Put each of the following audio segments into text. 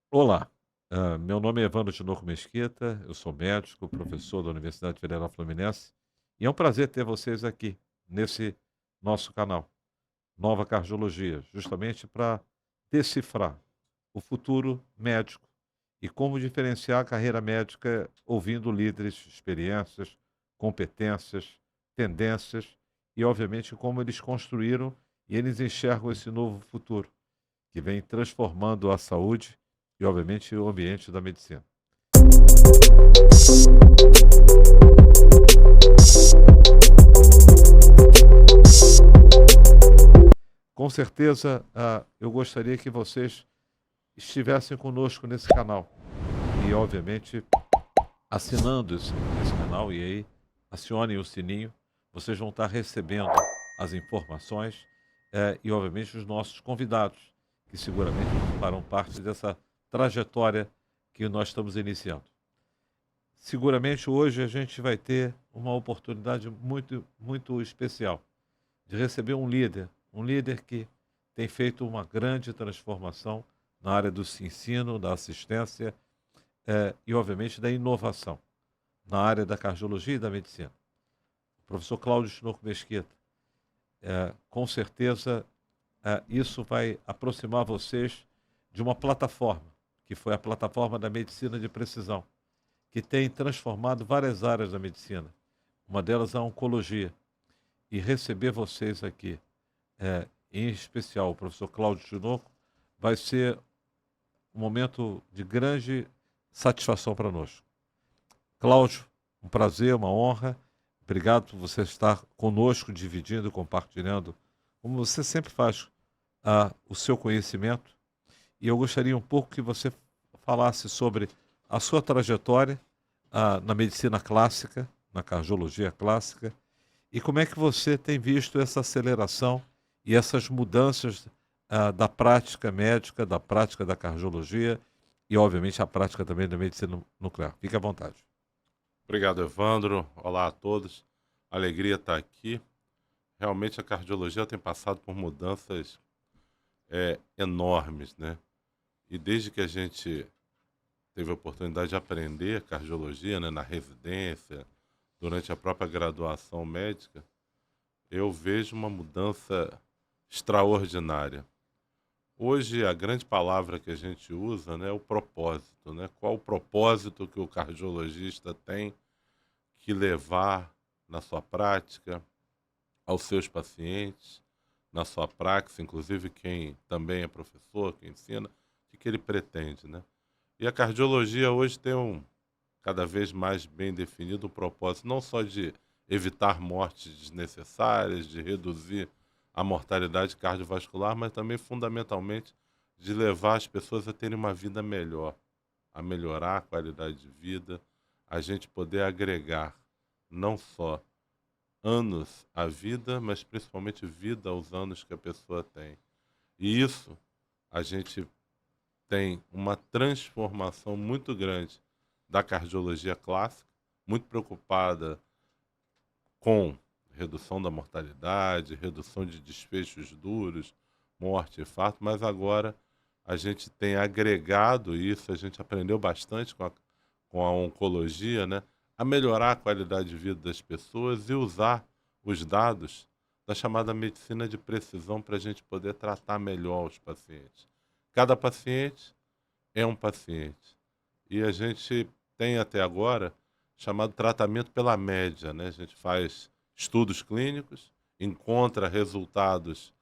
Olá, meu nome é Evandro Tinoco Mesquita, eu sou médico, professor da Universidade Federal Fluminense, e é um prazer ter vocês aqui nesse nosso canal, Nova Cardiologia, justamente para decifrar o futuro médico e como diferenciar a carreira médica ouvindo líderes, experiências, competências, tendências e, obviamente, como eles construíram e eles enxergam esse novo futuro que vem transformando a saúde e, obviamente, o ambiente da medicina. Com certeza, eu gostaria que vocês estivessem conosco nesse canal e, obviamente, assinando esse canal e aí acionem o sininho, vocês vão estar recebendo as informações e, obviamente, os nossos convidados, que seguramente farão parte dessa trajetória que nós estamos iniciando. Seguramente hoje a gente vai ter uma oportunidade muito, muito especial de receber um líder que tem feito uma grande transformação na área do ensino, da assistência e, obviamente, da inovação na área da cardiologia e da medicina. O professor Cláudio Tinoco Mesquita. Com certeza, isso vai aproximar vocês de uma plataforma, que foi a plataforma da medicina de precisão, que tem transformado várias áreas da medicina. Uma delas é a oncologia. E receber vocês aqui, em especial o professor Cláudio Tinoco, vai ser um momento de grande satisfação para nós. Cláudio, um prazer, uma honra. Obrigado por você estar conosco, dividindo, compartilhando, como você sempre faz, o seu conhecimento. E eu gostaria um pouco que você falasse sobre a sua trajetória na medicina clássica, na cardiologia clássica, e como é que você tem visto essa aceleração e essas mudanças da prática médica, da prática da cardiologia e, obviamente, a prática também da medicina nuclear. Fique à vontade. Obrigado, Evandro. Olá a todos. Alegria estar aqui. Realmente a cardiologia tem passado por mudanças enormes, né? E desde que a gente teve a oportunidade de aprender cardiologia, né, na residência, durante a própria graduação médica, eu vejo uma mudança extraordinária. Hoje a grande palavra que a gente usa, né, é o propósito, né? Qual o propósito que o cardiologista tem que levar na sua prática, aos seus pacientes, na sua praxis, inclusive quem também é professor, que ensina, o que ele pretende, né? E a cardiologia hoje tem cada vez mais bem definido um propósito, não só de evitar mortes desnecessárias, de reduzir a mortalidade cardiovascular, mas também, fundamentalmente, de levar as pessoas a terem uma vida melhor, a melhorar a qualidade de vida, a gente poder agregar não só anos à vida, mas principalmente vida aos anos que a pessoa tem. E isso a gente tem uma transformação muito grande da cardiologia clássica, muito preocupada com redução da mortalidade, redução de desfechos duros, morte e infarto, mas agora a gente tem agregado isso, a gente aprendeu bastante com a oncologia, né, a melhorar a qualidade de vida das pessoas e usar os dados da chamada medicina de precisão para a gente poder tratar melhor os pacientes. Cada paciente é um paciente. E a gente tem até agora chamado tratamento pela média, né? A gente faz estudos clínicos, encontra resultados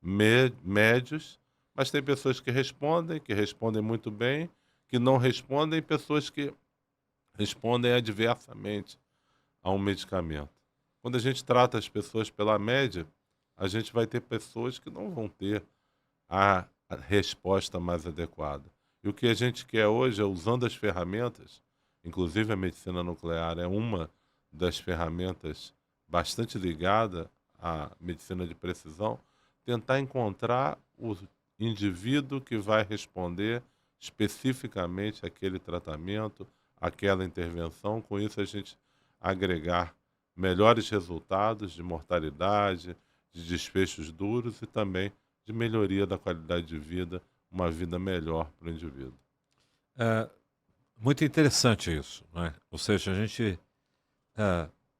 médios, mas tem pessoas que respondem muito bem, que não respondem, e pessoas que respondem adversamente a um medicamento. Quando a gente trata as pessoas pela média, a gente vai ter pessoas que não vão ter a resposta mais adequada. E o que a gente quer hoje é, usando as ferramentas, inclusive a medicina nuclear é uma das ferramentas bastante ligada à medicina de precisão, tentar encontrar o indivíduo que vai responder especificamente àquele tratamento, àquela intervenção. Com isso, a gente agregar melhores resultados de mortalidade, de desfechos duros e também de melhoria da qualidade de vida uma vida melhor para o indivíduo. É muito interessante isso, né? Ou seja,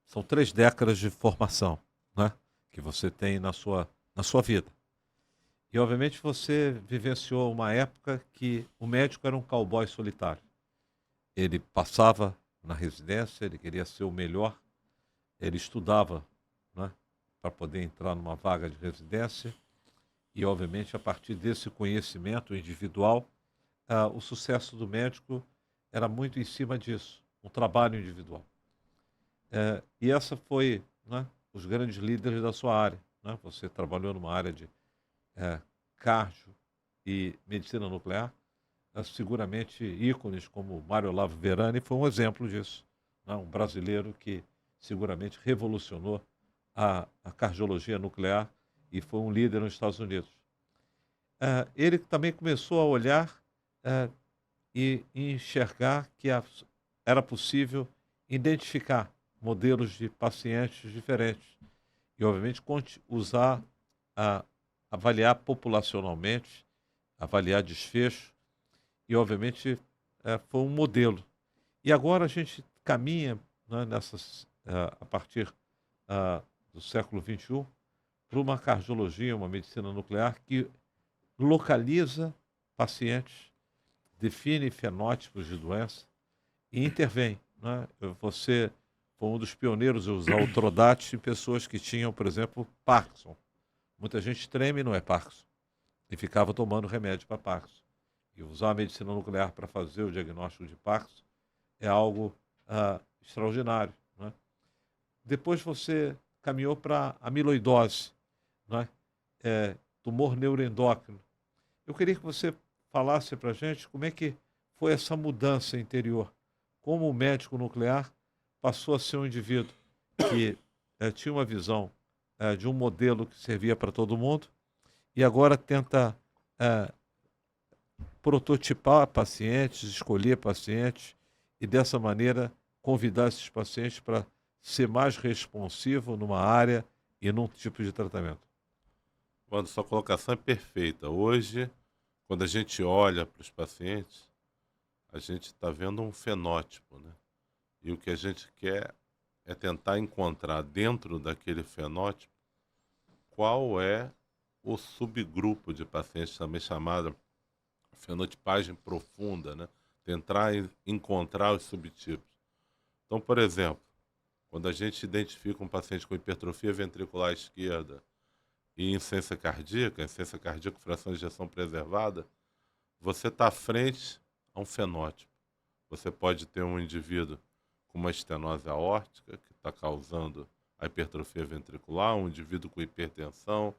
são 3 décadas de formação, né, que você tem na sua vida. E obviamente você vivenciou uma época que o médico era um cowboy solitário. Ele passava na residência, ele queria ser o melhor, ele estudava, né, para poder entrar numa vaga de residência e obviamente a partir desse conhecimento individual, o sucesso do médico era muito em cima disso, um trabalho individual. E essa foi, né, os grandes líderes da sua área, né? Você trabalhou numa área de cardio e medicina nuclear, seguramente ícones como Mário Olavo Verani foi um exemplo disso, né? Um brasileiro que seguramente revolucionou a cardiologia nuclear e foi um líder nos Estados Unidos. Ele também começou a olhar e enxergar que era possível identificar modelos de pacientes diferentes e, obviamente, usar, avaliar populacionalmente, avaliar desfecho e, obviamente, foi um modelo. E agora a gente caminha, né, a partir do século XXI para uma cardiologia, uma medicina nuclear que localiza pacientes, define fenótipos de doença e intervém, né? Você foi um dos pioneiros a usar o Trodat em pessoas que tinham, por exemplo, Parkinson. Muita gente treme e não é Parkinson e ficava tomando remédio para Parkinson. E usar a medicina nuclear para fazer o diagnóstico de Parkinson é algo extraordinário, né? Depois você caminhou para amiloidose, né? Tumor neuroendócrino. Eu queria que você falasse para a gente como é que foi essa mudança interior. Como o médico nuclear passou a ser um indivíduo que tinha uma visão de um modelo que servia para todo mundo e agora tenta prototipar pacientes, escolher pacientes e dessa maneira convidar esses pacientes para ser mais responsivo numa área e num tipo de tratamento. Quando sua colocação é perfeita. Hoje, quando a gente olha para os pacientes, a gente está vendo um fenótipo, né? E o que a gente quer é tentar encontrar dentro daquele fenótipo qual é o subgrupo de pacientes, também chamada fenotipagem profunda, né? Tentar encontrar os subtipos. Então, por exemplo, quando a gente identifica um paciente com hipertrofia ventricular esquerda e insuficiência cardíaca, fração de ejeção preservada, você está à frente a um fenótipo. Você pode ter um indivíduo com uma estenose aórtica, que está causando a hipertrofia ventricular, um indivíduo com hipertensão,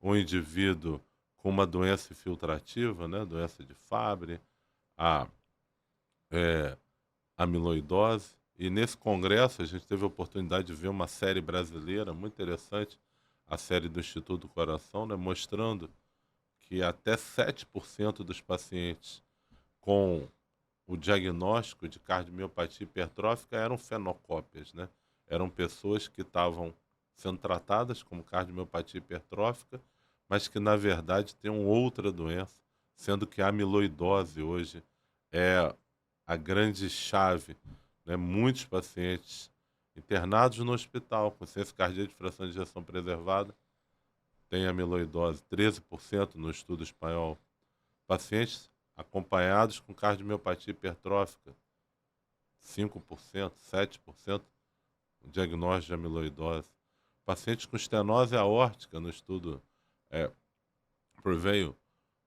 um indivíduo com uma doença infiltrativa, né, doença de Fabry, a amiloidose. E nesse congresso a gente teve a oportunidade de ver uma série brasileira muito interessante, a série do Instituto do Coração, né, mostrando que até 7% dos pacientes com o diagnóstico de cardiomiopatia hipertrófica eram fenocópias, né? Eram pessoas que estavam sendo tratadas como cardiomiopatia hipertrófica, mas que na verdade tinham outra doença, sendo que a amiloidose hoje é a grande chave, né? Muitos pacientes internados no hospital com insuficiência cardíaca de fração de ejeção preservada têm amiloidose, 13% no estudo espanhol. Pacientes acompanhados com cardiomiopatia hipertrófica, 5%, 7% o diagnóstico de amiloidose. Pacientes com estenose aórtica no estudo Prevail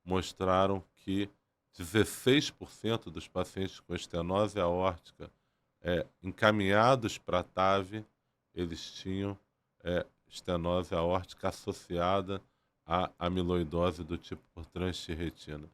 mostraram que 16% dos pacientes com estenose aórtica encaminhados para TAV, eles tinham estenose aórtica associada à amiloidose do tipo por transtirretina.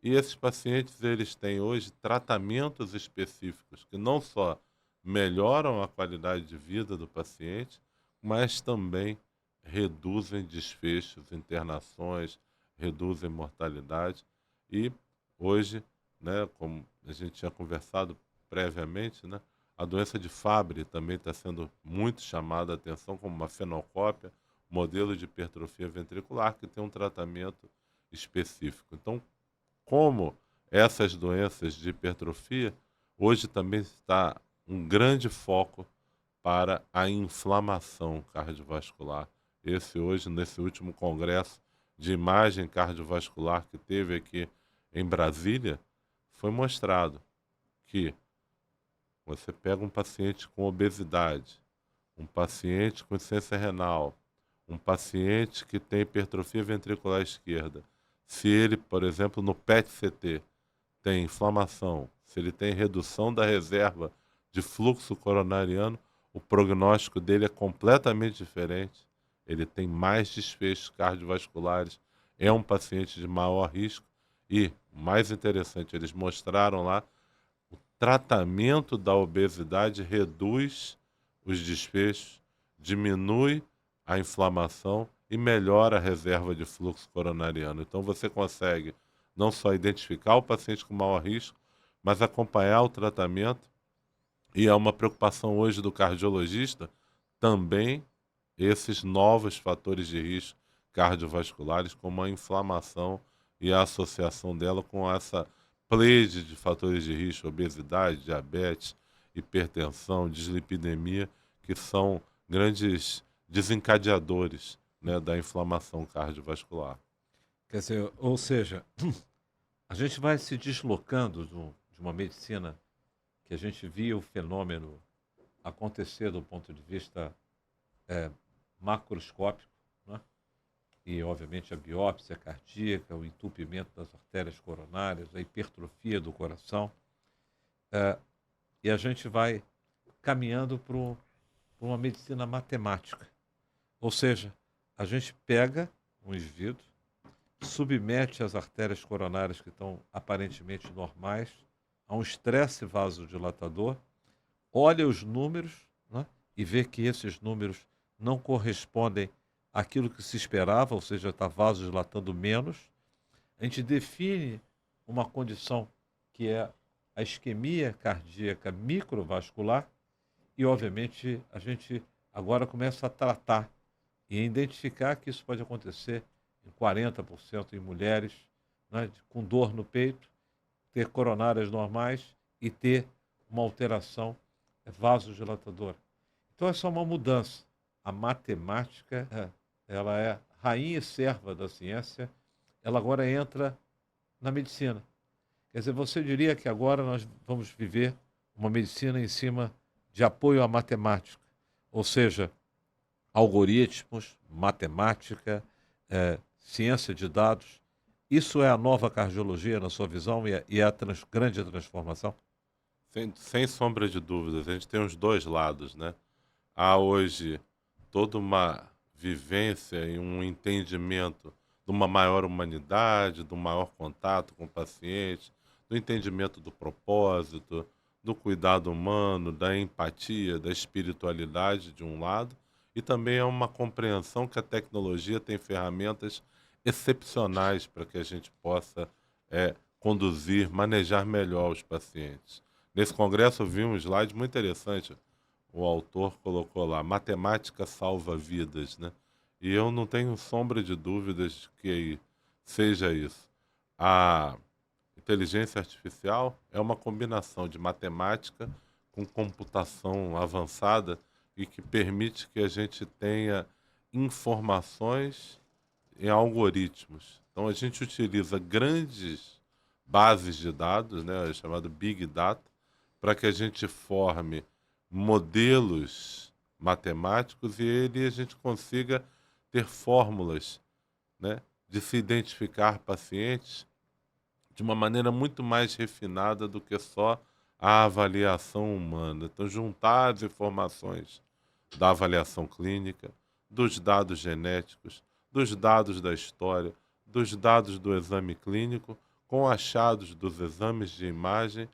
E esses pacientes, eles têm hoje tratamentos específicos que não só melhoram a qualidade de vida do paciente, mas também reduzem desfechos, internações, reduzem mortalidade. E hoje, né, como a gente tinha conversado previamente, né, a doença de Fabry também está sendo muito chamada a atenção como uma fenocópia, modelo de hipertrofia ventricular que tem um tratamento específico. Então, como essas doenças de hipertrofia, hoje também está um grande foco para a inflamação cardiovascular. Esse hoje, nesse último congresso de imagem cardiovascular que teve aqui em Brasília, foi mostrado que você pega um paciente com obesidade, um paciente com insuficiência renal, um paciente que tem hipertrofia ventricular esquerda, se ele, por exemplo, no PET-CT tem inflamação, se ele tem redução da reserva de fluxo coronariano, o prognóstico dele é completamente diferente. Ele tem mais desfechos cardiovasculares, é um paciente de maior risco e, mais interessante, eles mostraram lá, o tratamento da obesidade reduz os desfechos, diminui a inflamação e melhora a reserva de fluxo coronariano. Então você consegue não só identificar o paciente com maior risco, mas acompanhar o tratamento. E é uma preocupação hoje do cardiologista também esses novos fatores de risco cardiovasculares, como a inflamação e a associação dela com essa pleide de fatores de risco, obesidade, diabetes, hipertensão, dislipidemia, que são grandes desencadeadores, né, da inflamação cardiovascular. Quer dizer, ou seja, a gente vai se deslocando de uma medicina que a gente via o fenômeno acontecer do ponto de vista macroscópico, né? E, obviamente, a biópsia cardíaca, o entupimento das artérias coronárias, a hipertrofia do coração, e a gente vai caminhando para uma medicina matemática. Ou seja, a gente pega um indivíduo, submete as artérias coronárias que estão aparentemente normais a um estresse vasodilatador, olha os números, né, e vê que esses números não correspondem àquilo que se esperava, ou seja, está vasodilatando menos. A gente define uma condição que é a isquemia cardíaca microvascular e, obviamente, a gente agora começa a tratar e identificar que isso pode acontecer em 40% em mulheres, né, com dor no peito, ter coronárias normais e ter uma alteração vasodilatadora. Então, essa é uma mudança. A matemática, ela é rainha e serva da ciência, ela agora entra na medicina. Quer dizer, você diria que agora nós vamos viver uma medicina em cima de apoio à matemática, ou seja, algoritmos, matemática, ciência de dados. Isso é a nova cardiologia, na sua visão, e é a grande transformação? Sem sombra de dúvidas, a gente tem os dois lados, né? Há hoje toda uma vivência e um entendimento de uma maior humanidade, do maior contato com o paciente, do entendimento do propósito, do cuidado humano, da empatia, da espiritualidade de um lado, e também é uma compreensão que a tecnologia tem ferramentas excepcionais para que a gente possa conduzir, manejar melhor os pacientes. Nesse congresso eu vi um slide muito interessante. O autor colocou lá, matemática salva vidas, né? E eu não tenho sombra de dúvidas que seja isso. A inteligência artificial é uma combinação de matemática com computação avançada e que permite que a gente tenha informações em algoritmos. Então a gente utiliza grandes bases de dados, né, chamado Big Data, para que a gente forme modelos matemáticos e a gente consiga ter fórmulas, né, de se identificar pacientes de uma maneira muito mais refinada do que só a avaliação humana. Então, juntar as informações da avaliação clínica, dos dados genéticos, dos dados da história, dos dados do exame clínico, com achados dos exames de imagem,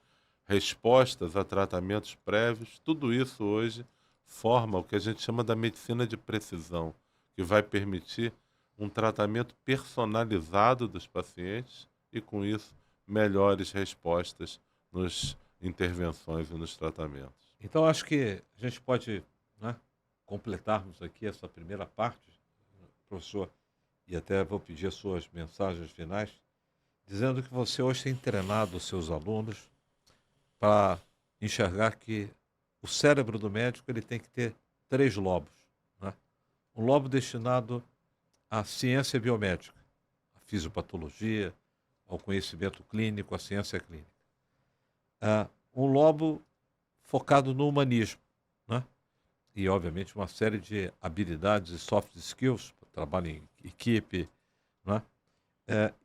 respostas a tratamentos prévios, tudo isso hoje forma o que a gente chama da medicina de precisão, que vai permitir um tratamento personalizado dos pacientes e, com isso, melhores respostas nas intervenções e nos tratamentos. Então, acho que a gente pode, né, completarmos aqui essa primeira parte, professor, e até vou pedir as suas mensagens finais, dizendo que você hoje tem treinado os seus alunos para enxergar que o cérebro do médico ele tem que ter 3 lobos, né? Um lobo destinado à ciência biomédica, à fisiopatologia, ao conhecimento clínico, à ciência clínica. Um lobo focado no humanismo, né? E, obviamente, uma série de habilidades e soft skills, trabalho em equipe, né?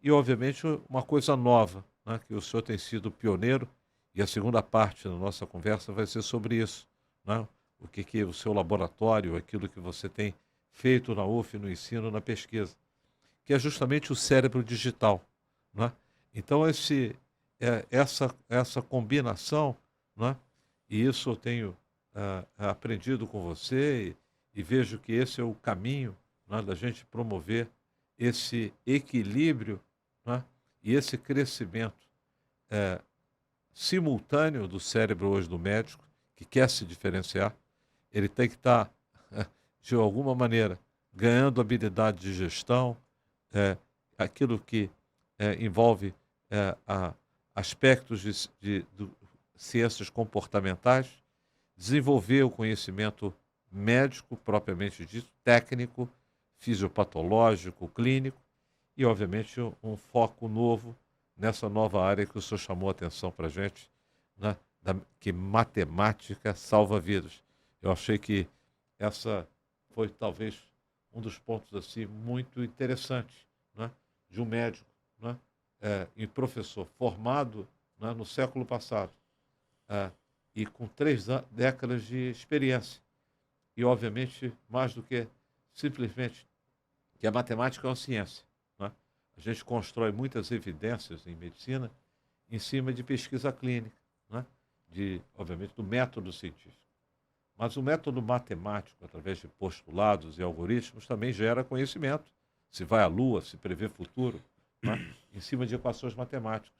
E, obviamente, uma coisa nova, né? Que o senhor tem sido pioneiro, e a segunda parte da nossa conversa vai ser sobre isso, né? O que o seu laboratório, aquilo que você tem feito na UF, no ensino, na pesquisa, que é justamente o cérebro digital, né? Então, essa combinação, né? E isso eu tenho aprendido com você e vejo que esse é o caminho, né, da gente promover esse equilíbrio, né, e esse crescimento simultâneo do cérebro hoje do médico, que quer se diferenciar. Ele tem que estar, de alguma maneira, ganhando habilidade de gestão, aquilo que envolve aspectos de ciências comportamentais, desenvolver o conhecimento médico, propriamente dito, técnico, fisiopatológico, clínico, e, obviamente, um foco novo nessa nova área que o senhor chamou a atenção para a gente, né, que matemática salva vidas. Eu achei que essa foi, talvez, um dos pontos assim, muito interessantes, né, de um médico, né, e professor formado, né, no século passado, e com 3 décadas de experiência. E, obviamente, mais do que simplesmente que a matemática é uma ciência, né? A gente constrói muitas evidências em medicina em cima de pesquisa clínica, né? Obviamente, do método científico. Mas o método matemático, através de postulados e algoritmos, também gera conhecimento. Se vai à Lua, se prevê futuro, né? Em cima de equações matemáticas.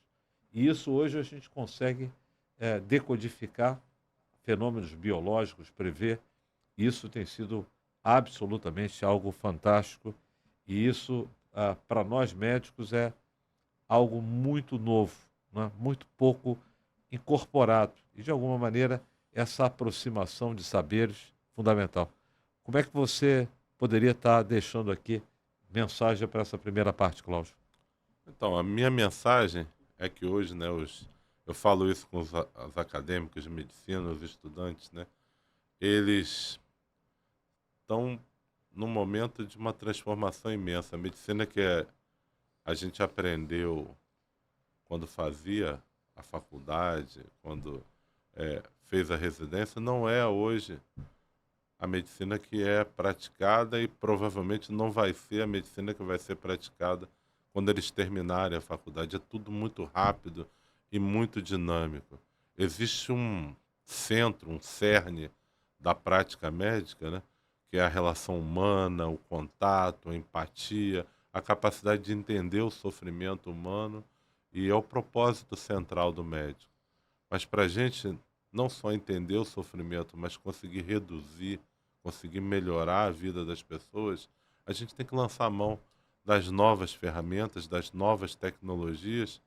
E isso hoje a gente consegue decodificar fenômenos biológicos, prever. Isso tem sido absolutamente algo fantástico. E isso, para nós médicos, é algo muito novo, né? Muito pouco incorporado. E, de alguma maneira, essa aproximação de saberes fundamental. Como é que você poderia estar deixando aqui mensagem para essa primeira parte, Cláudio? Então, a minha mensagem é que hoje, né, eu falo isso com os acadêmicos de medicina, os estudantes, né, eles estão num momento de uma transformação imensa. A medicina que a gente aprendeu quando fazia a faculdade, quando fez a residência, não é hoje a medicina que é praticada e provavelmente não vai ser a medicina que vai ser praticada quando eles terminarem a faculdade. É tudo muito rápido e muito dinâmico. Existe um centro, um cerne da prática médica, né, que é a relação humana, o contato, a empatia, a capacidade de entender o sofrimento humano, e é o propósito central do médico. Mas para a gente não só entender o sofrimento, mas conseguir reduzir, conseguir melhorar a vida das pessoas, a gente tem que lançar a mão das novas ferramentas, das novas tecnologias,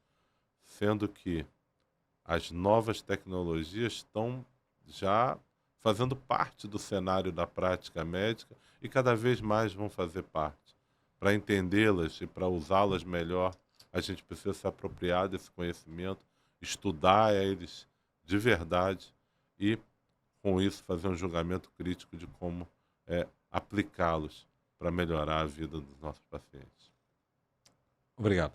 sendo que as novas tecnologias estão já fazendo parte do cenário da prática médica e cada vez mais vão fazer parte. Para entendê-las e para usá-las melhor, a gente precisa se apropriar desse conhecimento, estudar eles de verdade e, com isso, fazer um julgamento crítico de como aplicá-los para melhorar a vida dos nossos pacientes. Obrigado.